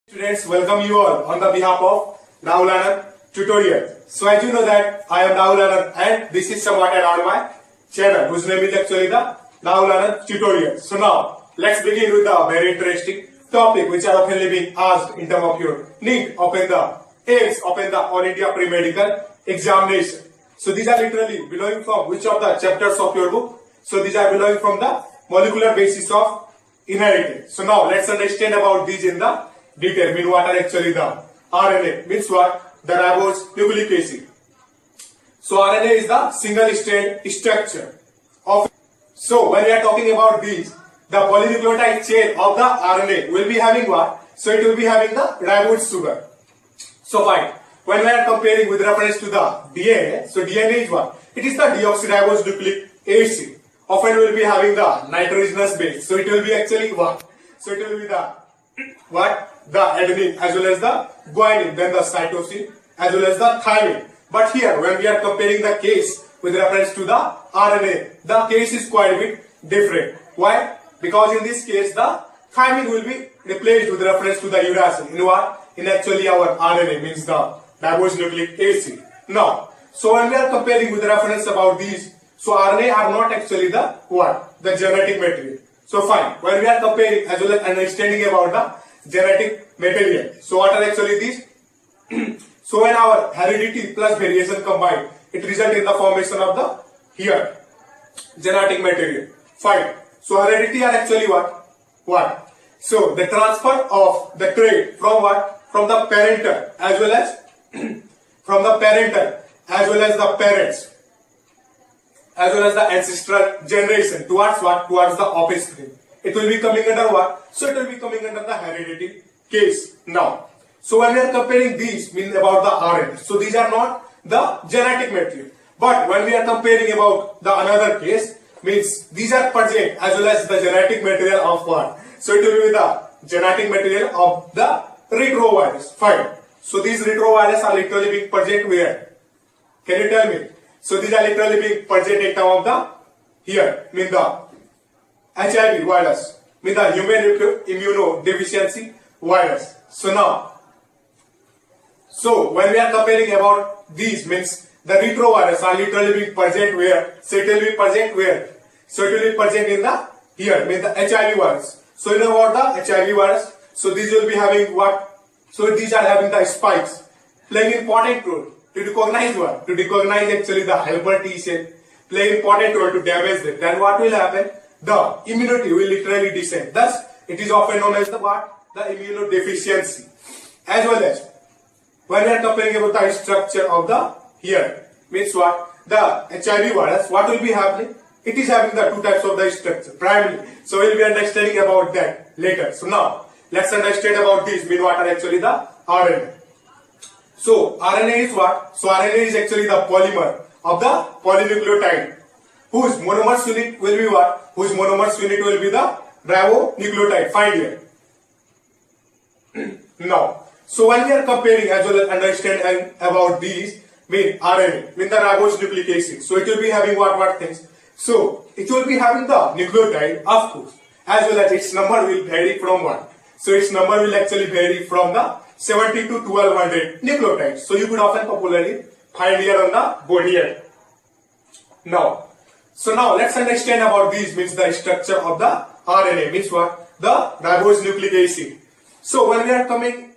Students, welcome you all on the behalf of Rahul Anand tutorial. So as you know that I am Rahul Anand and this is somewhat around my channel whose name is actually the Rahul Anand tutorial. So now let's begin with the very interesting topic which are often being asked in terms of your Neet open the Aims open the All India Pre-Medical Examination. So these are literally belonging from which of the chapters of your book? So these are belonging from the molecular basis of inheritance. So now let's understand about these in the detail. Mean what are actually the RNA? Means what? The ribose nucleic acid. So RNA is the single strand structure of. So when we are talking about these, the polynucleotide chain of the RNA will be having what? So it will be having the ribose sugar. So fine. When we are comparing with reference to the DNA, so DNA is what? It is the deoxyribose nucleic acid. Often will be having the nitrogenous base. So it will be actually what? So it will be the what? The adenine as well as the guanine, then the cytosine as well as the thymine. But here when we are comparing the case with reference to the RNA, the case is quite a bit different. Why? Because in this case the thymine will be replaced with reference to the uracil. In what? In actually our RNA, means the ribose nucleic acid. Now, so when we are comparing with reference about these, so RNA are not actually the what? The genetic material. So fine, when we are comparing as well as understanding about the genetic material. So what are actually these? So when our heredity plus variation combined, it results in the formation of the here genetic material. Fine. So heredity are actually what? What? So the transfer of the trait from what? From the parental as well as from the parental as well as the parents as well as the ancestral generation towards what? Towards the offspring. It will be coming under what? So it will be coming under the heredity case. Now, so when we are comparing these, mean about the RNA, so these are not the genetic material. But when we are comparing about the another case, means these are present as well as the genetic material of what? So it will be the genetic material of the retrovirus. Fine. So these retrovirus are literally being present where? Can you tell me? So these are literally being present in terms of the here, mean the HIV virus, mean the human immunodeficiency virus. So now, so when we are comparing about these, means the retrovirus are literally being present where? So it will be present where? So it will be present in the here, mean the HIV virus. So you know about the HIV virus? So these will be having what? So these are having the spikes playing important role to recognize what? To recognize actually the helper T cell, play important role to damage them. Then what will happen? The immunity will literally descend. Thus, it is often known as the what? The immunodeficiency. As well as when we are comparing about the structure of the here, means what? The HIV virus, what will be happening? It is having the two types of the structure primarily. So we'll be understanding about that later. So now let's understand about these, mean what are actually the RNA. So RNA is what? So RNA is actually the polymer of the polynucleotide whose monomers unit will be what? Whose monomers unit will be the ribonucleotide. Find here. Now, so when we are comparing as well as understand about these, mean RNA, mean the ribose nucleic acid. So it will be having what things? So it will be having the nucleotide, of course, as well as its number will vary from what? So its number will actually vary from the 70 to 1200 nucleotides. So you could often popularly find here on the board here. Now, so now let's understand about these, means the structure of the RNA, means what? The ribose nucleic acid. So when we are coming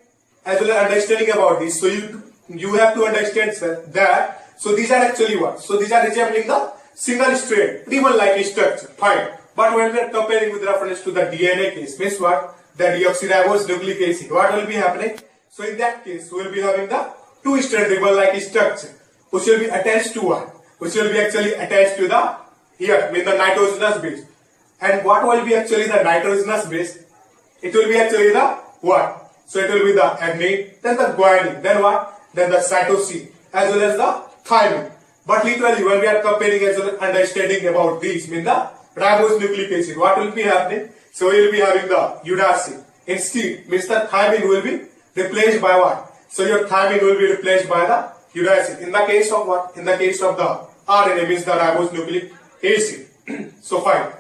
as well as understanding about this, so you have to understand, sir, that so these are actually what? So these are resembling the single strand ribbon-like structure. Fine. But when we are comparing with reference to the DNA case, means what? The deoxyribose nucleic acid. What will be happening? So in that case, we will be having the two-strand ribbon-like structure, which will be attached to what? Which will be actually attached to the here, mean the nitrogenous base. And what will be actually the nitrogenous base? It will be actually the what? So it will be the adenine, then the guanine, then what? Then the cytosine, as well as the thymine. But literally, when we are comparing as well as understanding about these, mean the ribose nucleic acid, what will be happening? So we will be having the uracil. Instead, means the thymine will be replaced by what? So your thymine will be replaced by the uracil. In the case of what? In the case of the RNA, means the ribose nucleic acid. So fine.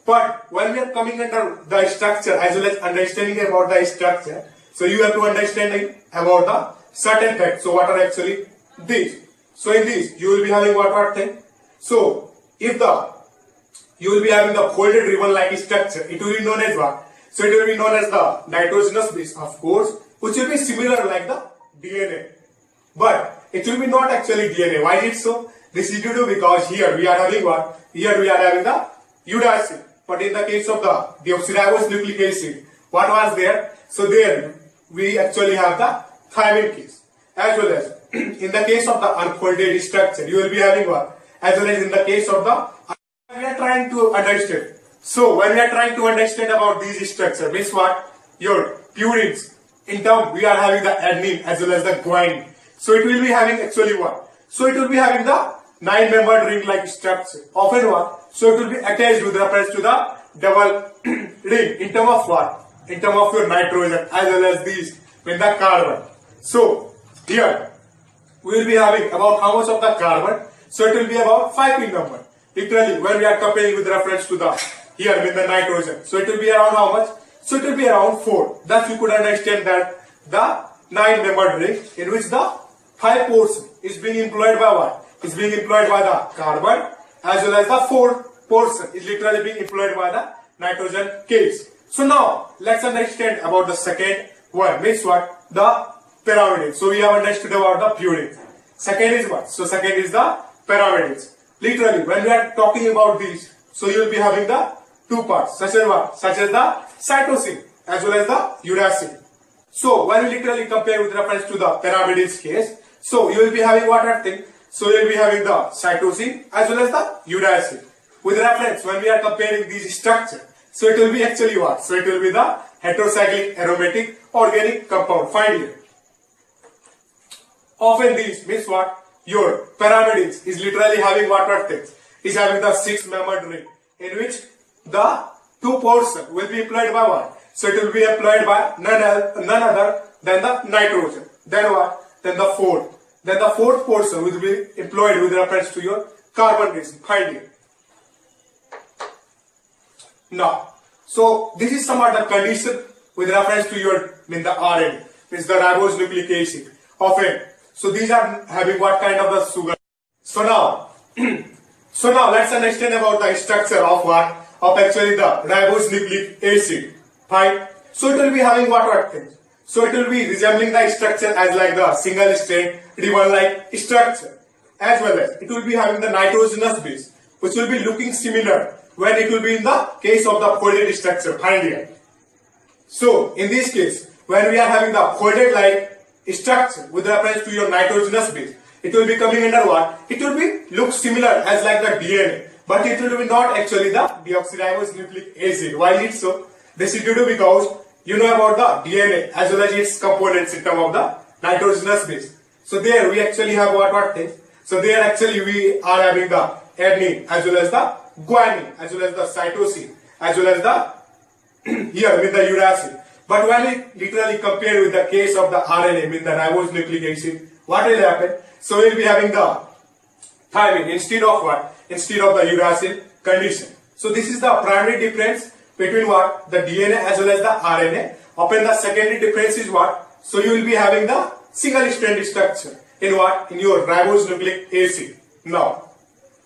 But when we are coming under the structure as well as understanding about the structure, So you have to understand about the certain facts. So what are actually these? So in these you will be having what thing? So if you will be having the folded ribbon-like structure, it will be known as what? So it will be known as the nitrogenous base, of course, which will be similar like the DNA. But it will be not actually DNA. Why is it so? This is due to because here we are having what? Here we are having the uracil. But in the case of the deoxyribose nucleic acid, what was there? So there we actually have the thymine case. As well as in the case of the unfolded structure, you will be having what? As well as in the case of the we are trying to understand. So when we are trying to understand about these structure, means what? Your purines. In term we are having the adenine as well as the guanine. So it will be having actually what? So it will be having the 9-membered ring-like structure. Often what? So it will be attached with reference to the double ring in term of what? In term of your nitrogen as well as these with the carbon. So here we will be having about how much of the carbon? So it will be about 5 in number. Literally when we are comparing with reference to the here with the nitrogen. So it will be around how much? So it will be around 4. Thus you could understand that the 9-membered ring in which the 5 portion is being employed by what? Is being employed by the carbon as well as the 4 portion is literally being employed by the nitrogen case. So now let's understand about the second one, means what? The pyramids. So we have understood about the purines. Second is what? So second is the pyramids. Literally when we are talking about these, so you will be having the two parts, such as what? Such as the cytosine as well as the uracil. So when we literally compare with reference to the pyramids case, so you will be having what thing? So you will be having the cytosine as well as the uracil. With reference when we are comparing these structure, so it will be actually what? So it will be the heterocyclic aromatic organic compound. Find here. Often these means what? Your pyramids is literally having what things? Is having the 6-membered ring in which the 2 portion will be employed by what? So it will be employed by none other than the nitrogen. Then what? Then the fourth. Then the fourth portion will be employed with reference to your carbon resin. Find here. Now, so this is some of the condition with reference to your the RNA, means the ribose nucleic acid. Often, so these are having what kind of the sugar. So now let's understand about the structure of what? Of actually the ribose nucleic acid. Fine. So it will be having what things? So it will be resembling the structure as like the single strand ribbon-like structure, as well as it will be having the nitrogenous base, which will be looking similar when it will be in the case of the folded structure. Find here. So in this case, when we are having the folded like structure with reference to your nitrogenous base, it will be coming under what? It will be look similar as like the DNA, but it will be not actually the deoxyribose nucleic acid. Why is it so? This is due to because you know about the DNA as well as its components in terms of the nitrogenous base. So there we actually have what things? So there actually we are having the adenine as well as the guanine as well as the cytosine as well as the here with the uracil. But when we literally compare with the case of the RNA with the ribose nucleic acid, what will happen? So we will be having the thymine instead of what? Instead of the uracil condition. So this is the primary difference between what? The DNA as well as the RNA. Often the secondary difference is what? So you will be having the single strand structure in what? In your ribose nucleic acid. Now,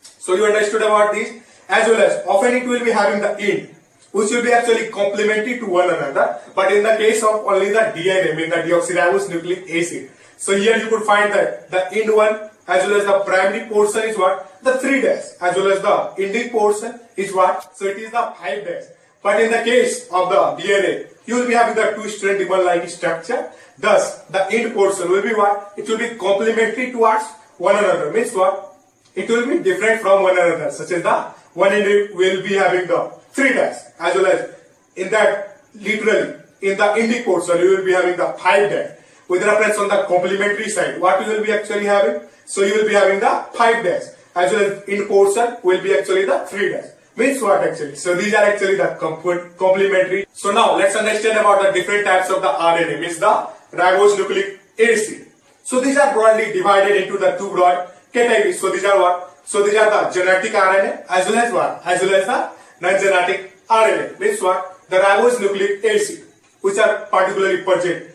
so you understood about this, as well as often it will be having the end, which will be actually complementary to one another. But in the case of only the DNA, mean the deoxyribose nucleic acid, so here you could find that the end one as well as the primary portion is what? The 3' as well as the ending portion is what? So it is the 5'. But in the case of the DNA, you will be having the 2-strand ribbon-like structure. Thus, the end portion will be what? It will be complementary towards one another. Means what? It will be different from one another. Such as the one end will be having the 3' as well as in that literally in the ending portion you will be having the 5'. With reference on the complementary side, what you will be actually having? So you will be having the 5' as well as end portion will be actually the 3'. Means what actually? So these are actually the complementary. So now let's understand about the different types of the RNA, means the ribose nucleic acid. So these are broadly divided into the 2 broad categories. So these are what? So these are the genetic RNA as well as what? As well as the non-genetic RNA. Means what? The ribose nucleic acid, which are particularly present